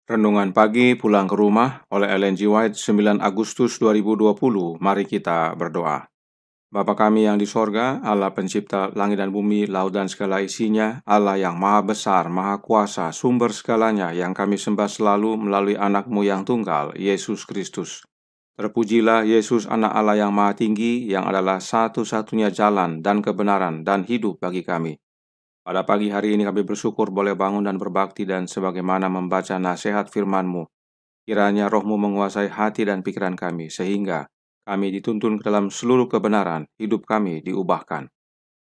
Renungan pagi pulang ke rumah oleh Ellen G. White 9 Agustus 2020. Mari kita berdoa. Bapa kami yang di sorga, Allah pencipta langit dan bumi, laut dan segala isinya, Allah yang maha besar, maha kuasa, sumber segalanya yang kami sembah selalu melalui anak-Mu yang tunggal, Yesus Kristus. Terpujilah Yesus anak Allah yang maha tinggi, yang adalah satu-satunya jalan dan kebenaran dan hidup bagi kami. Pada pagi hari ini kami bersyukur boleh bangun dan berbakti dan sebagaimana membaca nasihat firman-Mu. Kiranya Roh-Mu menguasai hati dan pikiran kami, sehingga kami dituntun ke dalam seluruh kebenaran, hidup kami diubahkan.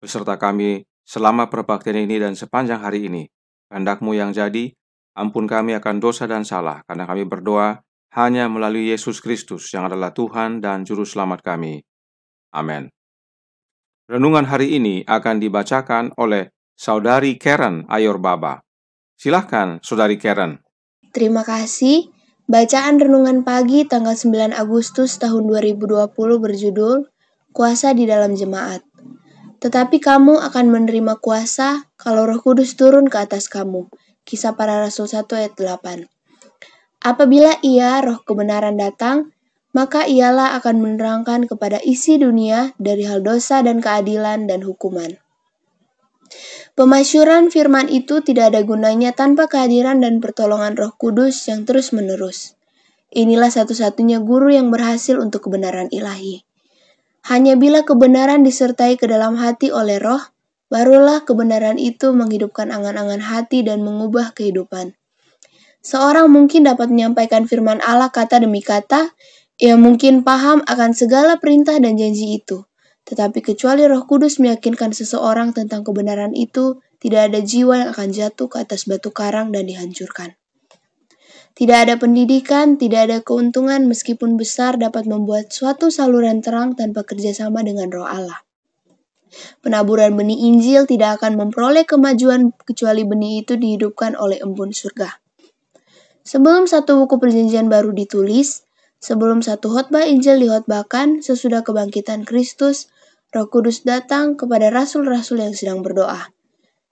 Beserta kami selama perbaktian ini dan sepanjang hari ini, kehendak-Mu yang jadi, ampun kami akan dosa dan salah, karena kami berdoa hanya melalui Yesus Kristus yang adalah Tuhan dan Juru Selamat kami. Amin. Renungan hari ini akan dibacakan oleh Saudari Karen Ayorbaba. Silahkan, Saudari Karen. Terima kasih. Bacaan renungan pagi tanggal 9 Agustus tahun 2020 berjudul Kuasa di dalam Jemaat. Tetapi kamu akan menerima kuasa kalau Roh Kudus turun ke atas kamu. Kisah Para Rasul 1 ayat 8. Apabila Ia, Roh kebenaran datang, maka Ialah akan menerangkan kepada isi dunia dari hal dosa dan keadilan dan hukuman. Pemasyuran firman itu tidak ada gunanya tanpa kehadiran dan pertolongan Roh Kudus yang terus-menerus. Inilah satu-satunya guru yang berhasil untuk kebenaran ilahi. Hanya bila kebenaran disertai ke dalam hati oleh Roh, barulah kebenaran itu menghidupkan angan-angan hati dan mengubah kehidupan. Seorang mungkin dapat menyampaikan firman Allah kata demi kata, ia mungkin paham akan segala perintah dan janji itu. Tetapi kecuali Roh Kudus meyakinkan seseorang tentang kebenaran itu, tidak ada jiwa yang akan jatuh ke atas batu karang dan dihancurkan. Tidak ada pendidikan, tidak ada keuntungan meskipun besar dapat membuat suatu saluran terang tanpa kerjasama dengan Roh Allah. Penaburan benih Injil tidak akan memperoleh kemajuan kecuali benih itu dihidupkan oleh embun surga. Sebelum satu buku perjanjian baru ditulis, sebelum satu khotbah Injil dihotbahkan, sesudah kebangkitan Kristus, Roh Kudus datang kepada rasul-rasul yang sedang berdoa.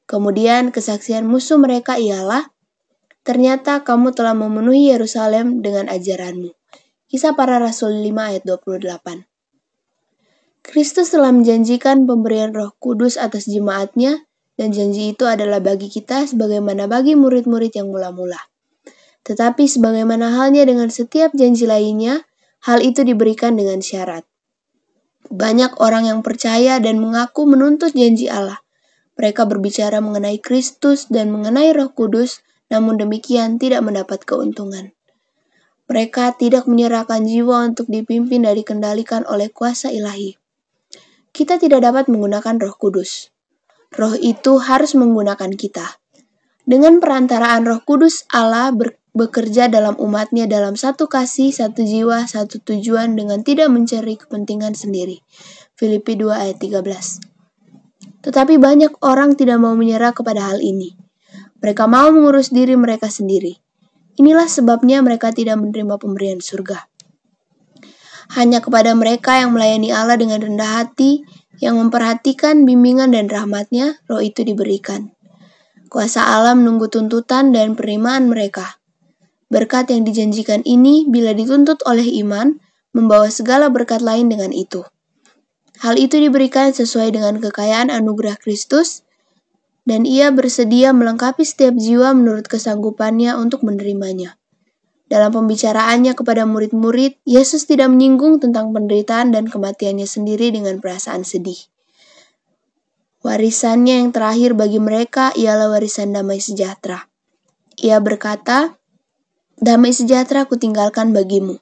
Kemudian kesaksian musuh mereka ialah, ternyata kamu telah memenuhi Yerusalem dengan ajaranmu. Kisah Para Rasul 5 ayat 28. Kristus telah menjanjikan pemberian Roh Kudus atas jemaatnya, dan janji itu adalah bagi kita sebagaimana bagi murid-murid yang mula-mula. Tetapi sebagaimana halnya dengan setiap janji lainnya, hal itu diberikan dengan syarat. Banyak orang yang percaya dan mengaku menuntut janji Allah. Mereka berbicara mengenai Kristus dan mengenai Roh Kudus, namun demikian tidak mendapat keuntungan. Mereka tidak menyerahkan jiwa untuk dipimpin dan dikendalikan oleh kuasa ilahi. Kita tidak dapat menggunakan Roh Kudus. Roh itu harus menggunakan kita. Dengan perantaraan Roh Kudus, Allah bekerja dalam umatnya dalam satu kasih, satu jiwa, satu tujuan dengan tidak mencari kepentingan sendiri. Filipi 2 ayat 13. Tetapi banyak orang tidak mau menyerah kepada hal ini. Mereka mau mengurus diri mereka sendiri. Inilah sebabnya mereka tidak menerima pemberian surga. Hanya kepada mereka yang melayani Allah dengan rendah hati, yang memperhatikan bimbingan dan rahmat-Nya, Roh itu diberikan. Kuasa Allah menunggu tuntutan dan penerimaan mereka. Berkat yang dijanjikan ini, bila dituntut oleh iman, membawa segala berkat lain dengan itu. Hal itu diberikan sesuai dengan kekayaan anugerah Kristus, dan Ia bersedia melengkapi setiap jiwa menurut kesanggupannya untuk menerimanya. Dalam pembicaraannya kepada murid-murid, Yesus tidak menyinggung tentang penderitaan dan kematiannya sendiri dengan perasaan sedih. Warisannya yang terakhir bagi mereka ialah warisan damai sejahtera. Ia berkata, damai sejahtera kutinggalkan bagimu,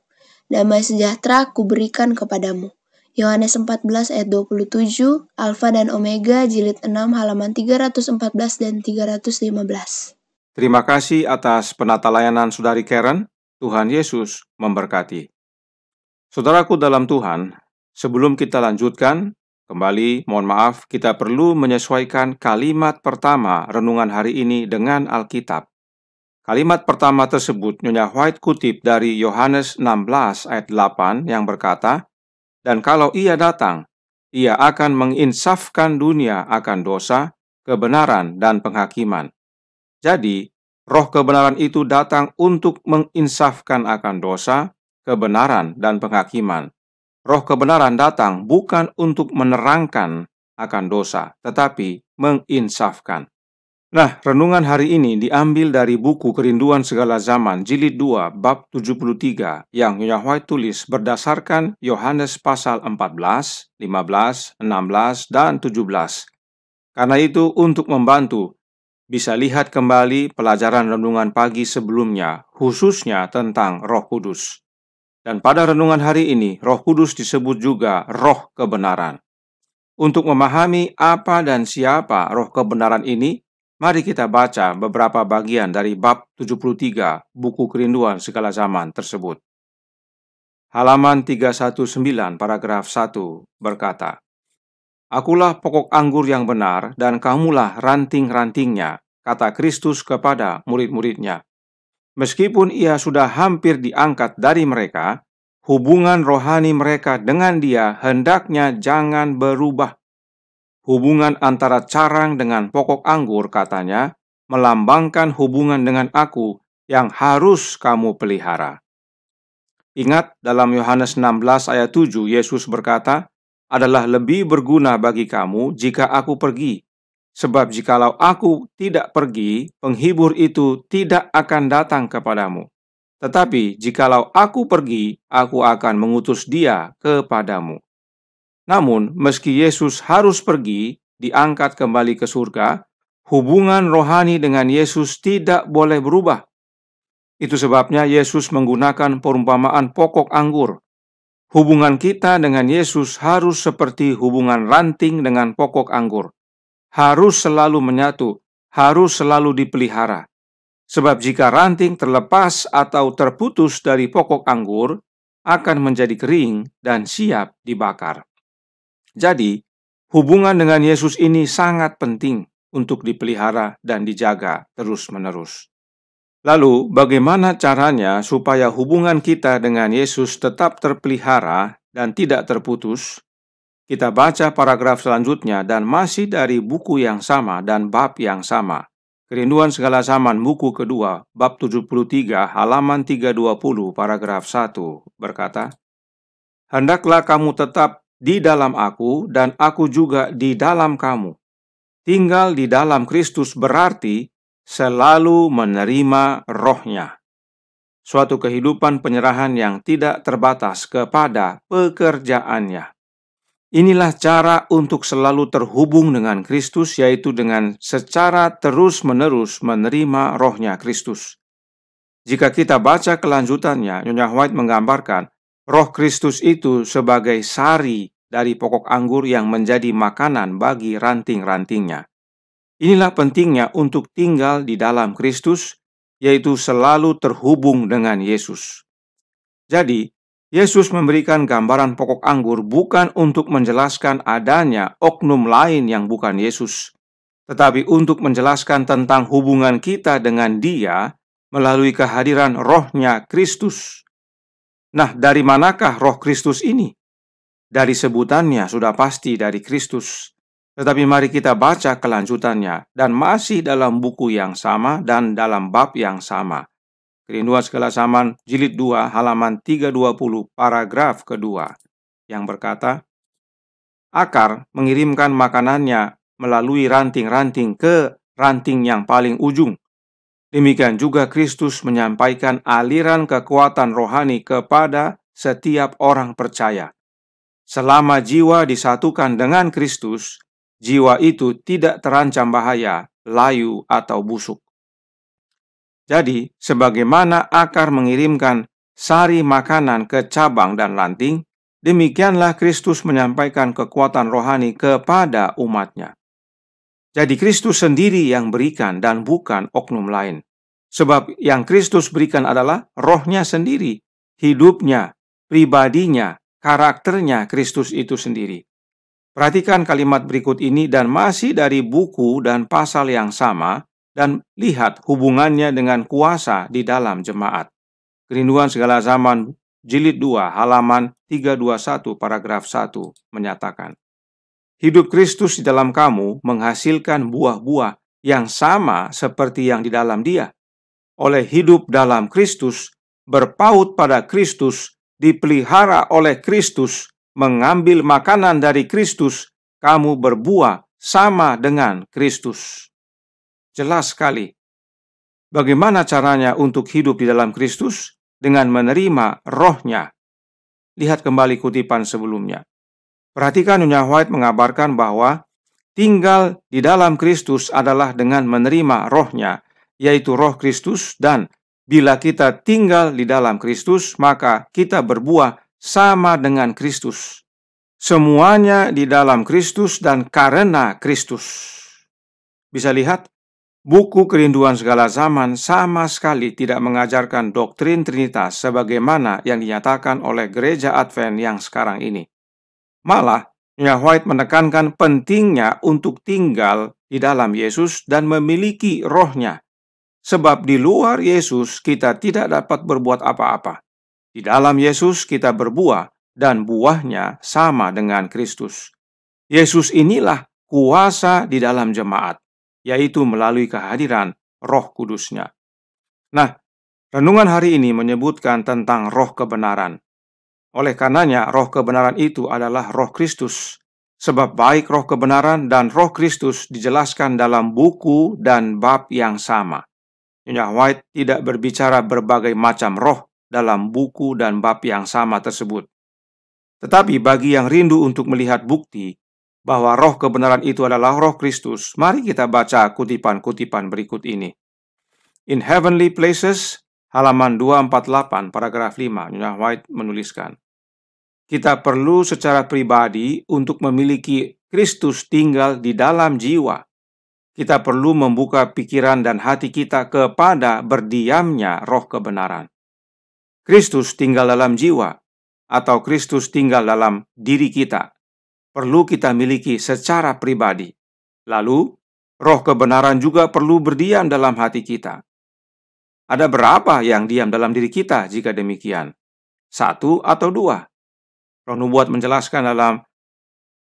damai sejahtera kuberikan kepadamu. Yohanes 14 ayat 27, Alfa dan Omega, jilid 6, halaman 314 dan 315. Terima kasih atas penata layanan Saudari Karen. Tuhan Yesus memberkati. Saudaraku dalam Tuhan, sebelum kita lanjutkan, kembali mohon maaf, kita perlu menyesuaikan kalimat pertama renungan hari ini dengan Alkitab. Kalimat pertama tersebut Nyonya White kutip dari Yohanes 16 ayat 8 yang berkata, dan kalau Ia datang, Ia akan menginsafkan dunia akan dosa, kebenaran, dan penghakiman. Jadi, Roh kebenaran itu datang untuk menginsafkan akan dosa, kebenaran, dan penghakiman. Roh kebenaran datang bukan untuk menerangkan akan dosa, tetapi menginsafkan. Nah, renungan hari ini diambil dari buku Kerinduan Segala Zaman, Jilid 2, bab 73, yang Nyonya White tulis berdasarkan Yohanes pasal 14, 15, 16, dan 17. Karena itu, untuk membantu, bisa lihat kembali pelajaran renungan pagi sebelumnya, khususnya tentang Roh Kudus. Dan pada renungan hari ini, Roh Kudus disebut juga Roh Kebenaran. Untuk memahami apa dan siapa Roh Kebenaran ini, mari kita baca beberapa bagian dari bab 73 buku Kerinduan Segala Zaman tersebut. Halaman 319 paragraf 1 berkata, "Akulah pokok anggur yang benar dan kamulah ranting-rantingnya," kata Kristus kepada murid-muridnya. Meskipun ia sudah hampir diangkat dari mereka, hubungan rohani mereka dengan Dia hendaknya jangan berubah. Hubungan antara carang dengan pokok anggur, katanya, melambangkan hubungan dengan Aku yang harus kamu pelihara. Ingat, dalam Yohanes 16 ayat 7, Yesus berkata, "Adalah lebih berguna bagi kamu jika Aku pergi. Sebab jikalau Aku tidak pergi, penghibur itu tidak akan datang kepadamu. Tetapi jikalau Aku pergi, Aku akan mengutus Dia kepadamu." Namun, meski Yesus harus pergi, diangkat kembali ke surga, hubungan rohani dengan Yesus tidak boleh berubah. Itu sebabnya Yesus menggunakan perumpamaan pokok anggur. Hubungan kita dengan Yesus harus seperti hubungan ranting dengan pokok anggur. Harus selalu menyatu, harus selalu dipelihara. Sebab jika ranting terlepas atau terputus dari pokok anggur, akan menjadi kering dan siap dibakar. Jadi, hubungan dengan Yesus ini sangat penting untuk dipelihara dan dijaga terus-menerus. Lalu, bagaimana caranya supaya hubungan kita dengan Yesus tetap terpelihara dan tidak terputus? Kita baca paragraf selanjutnya dan masih dari buku yang sama dan bab yang sama. Kerinduan Segala Zaman buku kedua, bab 73, halaman 320, paragraf 1, berkata, "Hendaklah kamu tetap di dalam Aku dan Aku juga di dalam kamu. Tinggal di dalam Kristus berarti selalu menerima Roh-Nya." Suatu kehidupan penyerahan yang tidak terbatas kepada pekerjaannya. Inilah cara untuk selalu terhubung dengan Kristus, yaitu dengan secara terus-menerus menerima Roh-Nya Kristus. Jika kita baca kelanjutannya, Nyonya White menggambarkan Roh Kristus itu sebagai sari dari pokok anggur yang menjadi makanan bagi ranting-rantingnya. Inilah pentingnya untuk tinggal di dalam Kristus, yaitu selalu terhubung dengan Yesus. Jadi, Yesus memberikan gambaran pokok anggur bukan untuk menjelaskan adanya oknum lain yang bukan Yesus, tetapi untuk menjelaskan tentang hubungan kita dengan Dia melalui kehadiran Roh-Nya Kristus. Nah, dari manakah Roh Kristus ini? Dari sebutannya sudah pasti dari Kristus. Tetapi mari kita baca kelanjutannya, dan masih dalam buku yang sama dan dalam bab yang sama. Kerinduan Segala Zaman, Jilid 2, halaman 320, paragraf kedua, yang berkata, "Akar mengirimkan makanannya melalui ranting-ranting ke ranting yang paling ujung. Demikian juga Kristus menyampaikan aliran kekuatan rohani kepada setiap orang percaya. Selama jiwa disatukan dengan Kristus, jiwa itu tidak terancam bahaya, layu, atau busuk." Jadi, sebagaimana akar mengirimkan sari makanan ke cabang dan ranting, demikianlah Kristus menyampaikan kekuatan rohani kepada umatnya. Jadi Kristus sendiri yang berikan dan bukan oknum lain. Sebab yang Kristus berikan adalah Roh-Nya sendiri, hidupnya, pribadinya, karakternya Kristus itu sendiri. Perhatikan kalimat berikut ini dan masih dari buku dan pasal yang sama, dan lihat hubungannya dengan kuasa di dalam jemaat. Kerinduan Segala Zaman, Jilid 2, halaman 321, paragraf 1, menyatakan, "Hidup Kristus di dalam kamu menghasilkan buah-buah yang sama seperti yang di dalam Dia. oleh hidup dalam Kristus, berpaut pada Kristus, dipelihara oleh Kristus, mengambil makanan dari Kristus, kamu berbuah sama dengan Kristus. Jelas sekali. Bagaimana caranya untuk hidup di dalam Kristus? Dengan menerima rohnya. Lihat kembali kutipan sebelumnya. Perhatikan Nyonya White mengabarkan bahwa tinggal di dalam Kristus adalah dengan menerima rohnya, yaitu roh Kristus, dan bila kita tinggal di dalam Kristus, maka kita berbuah sama dengan Kristus. Semuanya di dalam Kristus dan karena Kristus. Bisa lihat, buku Kerinduan Segala Zaman sama sekali tidak mengajarkan doktrin Trinitas sebagaimana yang dinyatakan oleh Gereja Advent yang sekarang ini. Malah, Nyonya White menekankan pentingnya untuk tinggal di dalam Yesus dan memiliki rohnya. Sebab di luar Yesus kita tidak dapat berbuat apa-apa. Di dalam Yesus kita berbuah dan buahnya sama dengan Kristus. Yesus inilah kuasa di dalam jemaat, yaitu melalui kehadiran Roh Kudusnya. Nah, renungan hari ini menyebutkan tentang roh kebenaran. Oleh karenanya, roh kebenaran itu adalah roh Kristus. Sebab baik roh kebenaran dan roh Kristus dijelaskan dalam buku dan bab yang sama. Nyonya White tidak berbicara berbagai macam roh dalam buku dan bab yang sama tersebut. Tetapi bagi yang rindu untuk melihat bukti bahwa roh kebenaran itu adalah roh Kristus, mari kita baca kutipan-kutipan berikut ini. In Heavenly Places, halaman 248, paragraf 5, Nyonya White menuliskan, kita perlu secara pribadi untuk memiliki Kristus tinggal di dalam jiwa. Kita perlu membuka pikiran dan hati kita kepada berdiamnya roh kebenaran. Kristus tinggal dalam jiwa, atau Kristus tinggal dalam diri kita, perlu kita miliki secara pribadi. Lalu, roh kebenaran juga perlu berdiam dalam hati kita. Ada berapa yang diam dalam diri kita jika demikian? 1 atau 2? Roh Nubuat menjelaskan dalam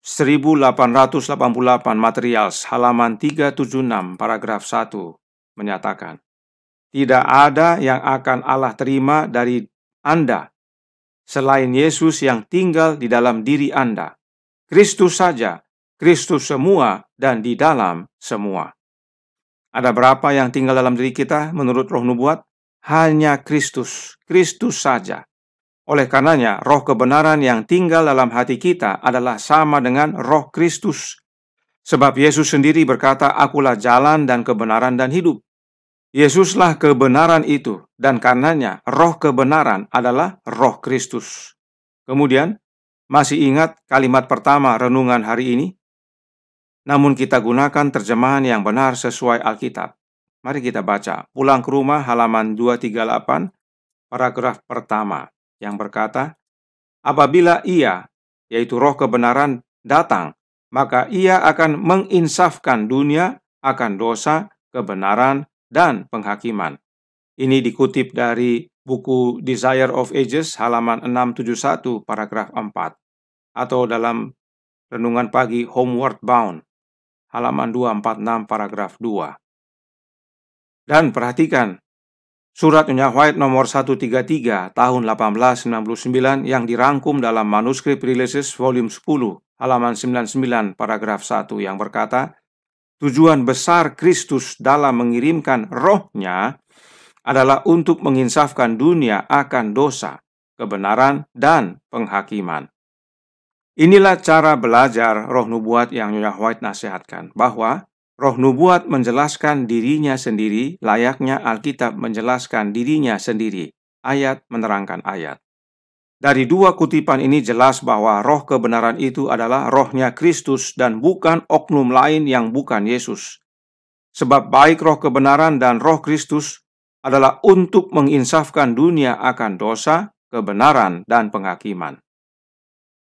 1888 Materials, halaman 376, paragraf 1, menyatakan, tidak ada yang akan Allah terima dari Anda selain Yesus yang tinggal di dalam diri Anda. Kristus saja, Kristus semua, dan di dalam semua. Ada berapa yang tinggal dalam diri kita menurut Roh Nubuat? Hanya Kristus, Kristus saja. Oleh karenanya, roh kebenaran yang tinggal dalam hati kita adalah sama dengan roh Kristus. Sebab Yesus sendiri berkata, akulah jalan dan kebenaran dan hidup. Yesuslah kebenaran itu, dan karenanya roh kebenaran adalah roh Kristus. Kemudian, masih ingat kalimat pertama renungan hari ini? Namun kita gunakan terjemahan yang benar sesuai Alkitab. Mari kita baca, Pulang ke Rumah halaman 238, paragraf pertama, yang berkata, apabila ia, yaitu roh kebenaran, datang, maka ia akan menginsafkan dunia akan dosa, kebenaran, dan penghakiman. Ini dikutip dari buku Desire of Ages, halaman 671, paragraf 4. Atau dalam Renungan Pagi Homeward Bound, halaman 246, paragraf 2. Dan perhatikan, surat Nyonya White nomor 133 tahun 1899 yang dirangkum dalam manuskrip Releases volume 10, halaman 99, paragraf 1 yang berkata, tujuan besar Kristus dalam mengirimkan rohnya adalah untuk menginsafkan dunia akan dosa, kebenaran, dan penghakiman. Inilah cara belajar roh nubuat yang Nyonya White nasihatkan, bahwa roh nubuat menjelaskan dirinya sendiri layaknya Alkitab menjelaskan dirinya sendiri, ayat menerangkan ayat. Dari dua kutipan ini jelas bahwa roh kebenaran itu adalah rohnya Kristus dan bukan oknum lain yang bukan Yesus. Sebab baik roh kebenaran dan roh Kristus adalah untuk menginsafkan dunia akan dosa, kebenaran, dan penghakiman.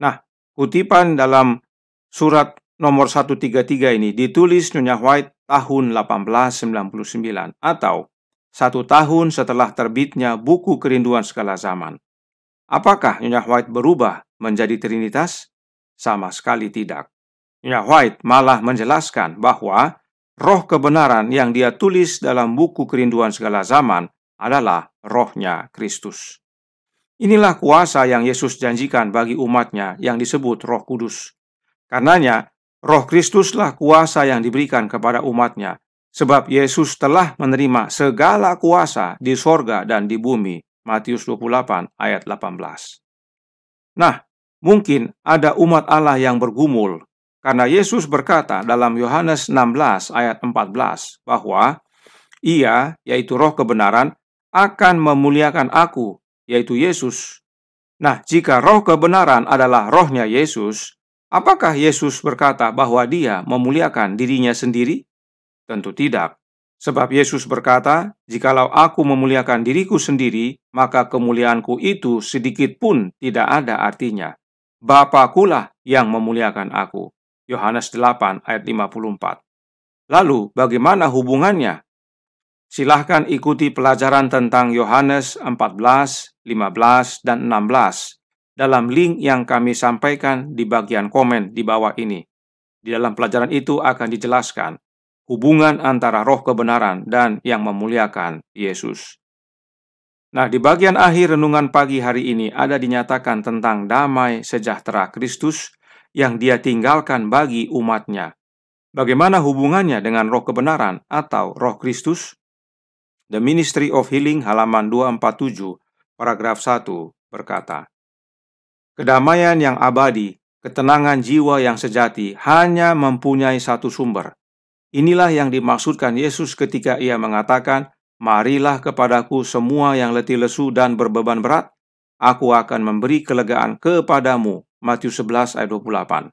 Nah, kutipan dalam surat nomor 133 ini ditulis Nyonya White tahun 1899 atau 1 tahun setelah terbitnya buku Kerinduan Segala Zaman. Apakah Nyonya White berubah menjadi Trinitas? Sama sekali tidak. Nyonya White malah menjelaskan bahwa roh kebenaran yang dia tulis dalam buku Kerinduan Segala Zaman adalah rohnya Kristus. Inilah kuasa yang Yesus janjikan bagi umatnya yang disebut Roh Kudus. Karenanya, Roh Kristuslah kuasa yang diberikan kepada umatnya, sebab Yesus telah menerima segala kuasa di sorga dan di bumi. Matius 28 ayat 18. Nah, mungkin ada umat Allah yang bergumul, karena Yesus berkata dalam Yohanes 16 ayat 14 bahwa Ia, yaitu roh kebenaran, akan memuliakan aku, yaitu Yesus. Nah, jika roh kebenaran adalah rohnya Yesus, apakah Yesus berkata bahwa dia memuliakan dirinya sendiri? Tentu tidak. Sebab Yesus berkata, jikalau aku memuliakan diriku sendiri, maka kemuliaanku itu sedikit pun tidak ada artinya. Bapakulah yang memuliakan aku. Yohanes 8 ayat 54. Lalu, bagaimana hubungannya? Silahkan ikuti pelajaran tentang Yohanes 14, 15, dan 16 dalam link yang kami sampaikan di bagian komen di bawah ini. Di dalam pelajaran itu akan dijelaskan hubungan antara roh kebenaran dan yang memuliakan Yesus. Nah, di bagian akhir renungan pagi hari ini ada dinyatakan tentang damai sejahtera Kristus yang dia tinggalkan bagi umatnya. Bagaimana hubungannya dengan roh kebenaran atau roh Kristus? The Ministry of Healing halaman 247, paragraf 1 berkata, kedamaian yang abadi, ketenangan jiwa yang sejati hanya mempunyai satu sumber. Inilah yang dimaksudkan Yesus ketika ia mengatakan, marilah kepadaku semua yang letih lesu dan berbeban berat, aku akan memberi kelegaan kepadamu. Matius 11 ayat 28.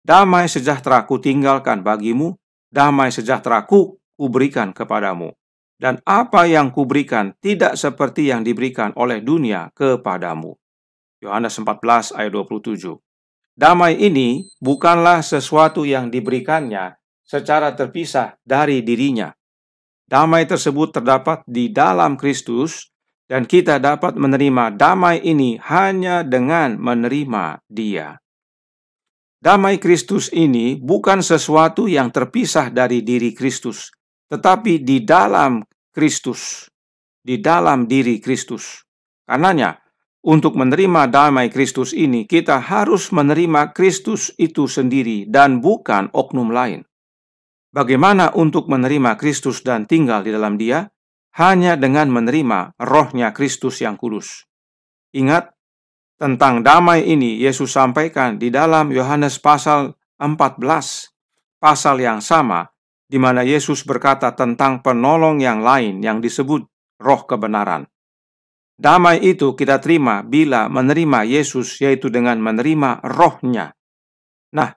Damai sejahtera ku tinggalkan bagimu, damai sejahtera ku berikan kepadamu. Dan apa yang kuberikan tidak seperti yang diberikan oleh dunia kepadamu. Yohanes 14 ayat 27. Damai ini bukanlah sesuatu yang diberikannya secara terpisah dari dirinya. Damai tersebut terdapat di dalam Kristus, dan kita dapat menerima damai ini hanya dengan menerima Dia. Damai Kristus ini bukan sesuatu yang terpisah dari diri Kristus, tetapi di dalam Kristus, di dalam diri Kristus. Karenanya, untuk menerima damai Kristus ini, kita harus menerima Kristus itu sendiri dan bukan oknum lain. Bagaimana untuk menerima Kristus dan tinggal di dalam Dia? Hanya dengan menerima rohnya Kristus yang kudus. Ingat, tentang damai ini Yesus sampaikan di dalam Yohanes pasal 14, pasal yang sama, di mana Yesus berkata tentang penolong yang lain yang disebut roh kebenaran. Damai itu kita terima bila menerima Yesus, yaitu dengan menerima rohnya. Nah,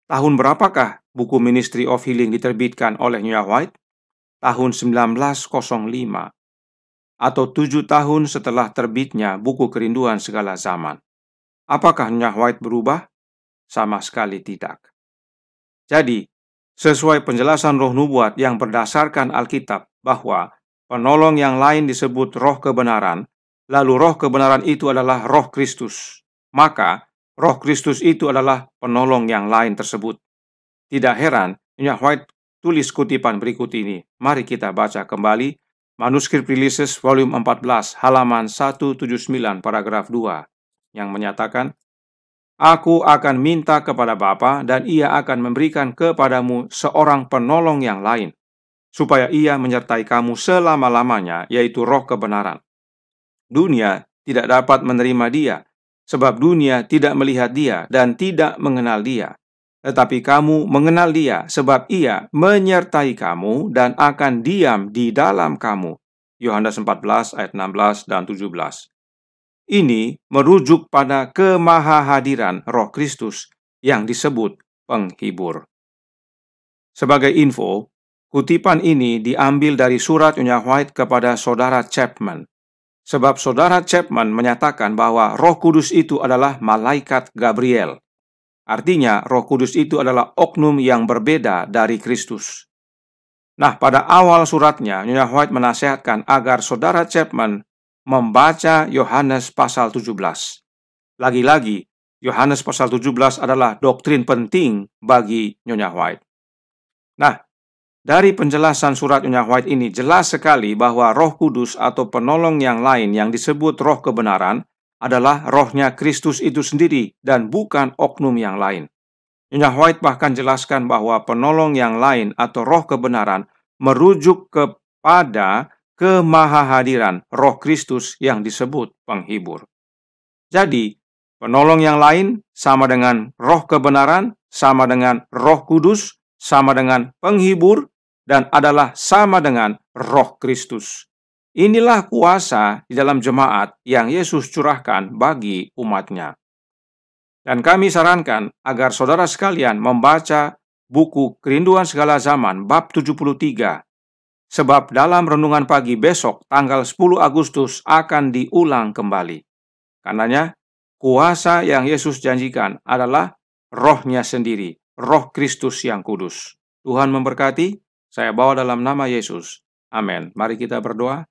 tahun berapakah buku Ministry of Healing diterbitkan oleh Nyonya White? Tahun 1905. Atau 7 tahun setelah terbitnya buku Kerinduan Segala Zaman. Apakah Nyonya White berubah? Sama sekali tidak. Jadi, sesuai penjelasan roh nubuat yang berdasarkan Alkitab bahwa penolong yang lain disebut roh kebenaran, lalu roh kebenaran itu adalah roh Kristus, maka roh Kristus itu adalah penolong yang lain tersebut. Tidak heran, Nyonya White tulis kutipan berikut ini. Mari kita baca kembali Manuskrip Releases volume 14 halaman 179 paragraf 2 yang menyatakan, aku akan minta kepada Bapa dan Ia akan memberikan kepadamu seorang penolong yang lain, supaya Ia menyertai kamu selama-lamanya, yaitu roh kebenaran. Dunia tidak dapat menerima Dia, sebab dunia tidak melihat Dia dan tidak mengenal Dia. Tetapi kamu mengenal Dia, sebab Ia menyertai kamu dan akan diam di dalam kamu. Yohanes 14 ayat 16 dan 17. Ini merujuk pada kemahahadiran Roh Kristus yang disebut penghibur. Sebagai info, kutipan ini diambil dari surat Nyonya White kepada saudara Chapman. Sebab saudara Chapman menyatakan bahwa Roh Kudus itu adalah malaikat Gabriel. Artinya, Roh Kudus itu adalah oknum yang berbeda dari Kristus. Nah, pada awal suratnya, Nyonya White menasihatkan agar saudara Chapman membaca Yohanes pasal 17. Lagi-lagi, Yohanes pasal 17 adalah doktrin penting bagi Nyonya White. Nah, Dari penjelasan surat Nyonya White ini jelas sekali bahwa Roh Kudus atau penolong yang lain yang disebut Roh Kebenaran adalah rohnya Kristus itu sendiri dan bukan oknum yang lain. Nyonya White bahkan jelaskan bahwa penolong yang lain atau Roh Kebenaran merujuk kepada kemahahadiran Roh Kristus yang disebut penghibur. Jadi, penolong yang lain sama dengan Roh Kebenaran, sama dengan Roh Kudus, sama dengan penghibur, dan adalah sama dengan Roh Kristus. Inilah kuasa di dalam jemaat yang Yesus curahkan bagi umat-Nya. Dan kami sarankan agar saudara sekalian membaca buku Kerinduan Segala Zaman bab 73. Sebab dalam renungan pagi besok tanggal 10 Agustus akan diulang kembali. Karenanya, kuasa yang Yesus janjikan adalah rohnya sendiri, roh Kristus yang kudus. Tuhan memberkati, saya bawa dalam nama Yesus. Amin. Mari kita berdoa.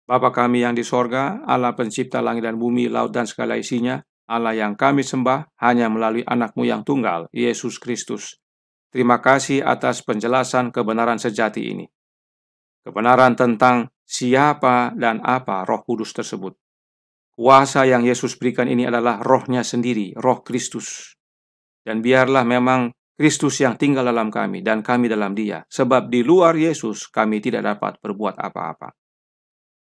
Bapa kami yang di sorga, Allah pencipta langit dan bumi, laut dan segala isinya, Allah yang kami sembah hanya melalui anak-Mu yang tunggal, Yesus Kristus. Terima kasih atas penjelasan kebenaran sejati ini. Kebenaran tentang siapa dan apa Roh Kudus tersebut. Kuasa yang Yesus berikan ini adalah rohnya sendiri, roh Kristus. Dan biarlah memang Kristus yang tinggal dalam kami dan kami dalam Dia. Sebab di luar Yesus kami tidak dapat berbuat apa-apa.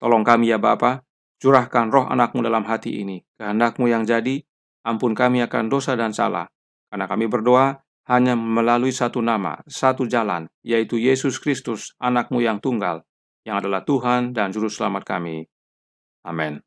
Tolong kami ya Bapa, curahkan roh anak-Mu dalam hati ini. Kehendak-Mu yang jadi, ampun kami akan dosa dan salah. Karena kami berdoa hanya melalui satu nama, satu jalan, yaitu Yesus Kristus, anak-Mu yang tunggal, yang adalah Tuhan dan Juru Selamat kami. Amin.